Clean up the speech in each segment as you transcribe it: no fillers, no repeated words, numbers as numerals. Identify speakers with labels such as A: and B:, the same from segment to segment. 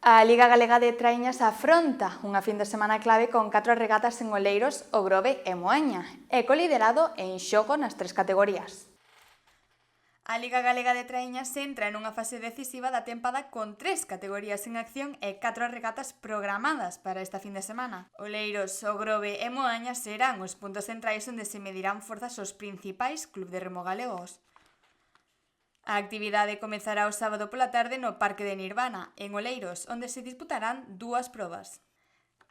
A: A Liga Galega de Traíñas afronta unha fin de semana clave con 4 regatas en Oleiros, O Grove e Moaña, e co liderado en xogo nas 3 categorías. A Liga Galega de Traíñas entra nunha fase decisiva da tempada con 3 categorías en acción e 4 regatas programadas para esta fin de semana. Oleiros, O Grove e Moaña serán os puntos centrais onde se medirán forzas os principais clubes de remo galegos. A actividade comezará o sábado pola tarde no Parque de Nirvana, en Oleiros, onde se disputarán 2 probas.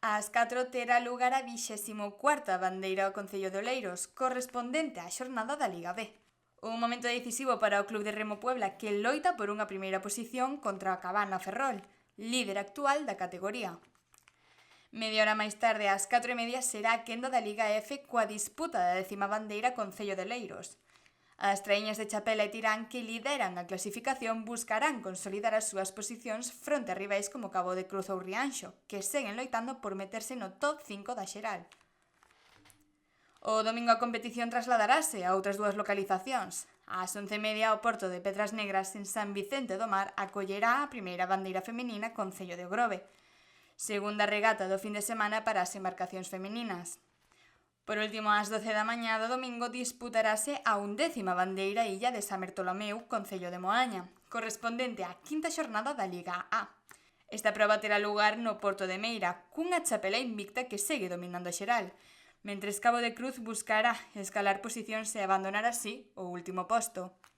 A: Ás 4 terá lugar a 24ª bandeira ao Concello de Oleiros, correspondente á xornada da Liga B. Un momento decisivo para o Club de Remo Puebla, que loita por unha primeira posición contra a Cabana Ferrol, líder actual da categoría. Media hora máis tarde, ás 4:30, será a quenda da Liga F coa disputa da 10ª bandeira Concello de Oleiros. As traíñas de Chapela e Tirán, que lideran a clasificación, buscarán consolidar as súas posicións fronte a rivais como Cabo de Cruz ou Rianxo, que seguen loitando por meterse no top 5 da xeral. O domingo a competición trasladarase a outras 2 localizacións. Ás 11:30, o Porto de Pedras Negras, en San Vicente do Mar, acollerá a primeira bandeira femenina Concello de O Grove, segunda regata do fin de semana para as embarcacións femeninas. Por último, ás 12 da mañá do domingo disputarase a 11ª bandeira Illa de San Bertolomeu, Concello de Moaña, correspondente á 5ª xornada da Liga A. Esta proba terá lugar no Porto de Meira, cunha Chapela invicta que segue dominando a xeral, mentres Cabo de Cruz buscará escalar posicións e abandonar así o último posto.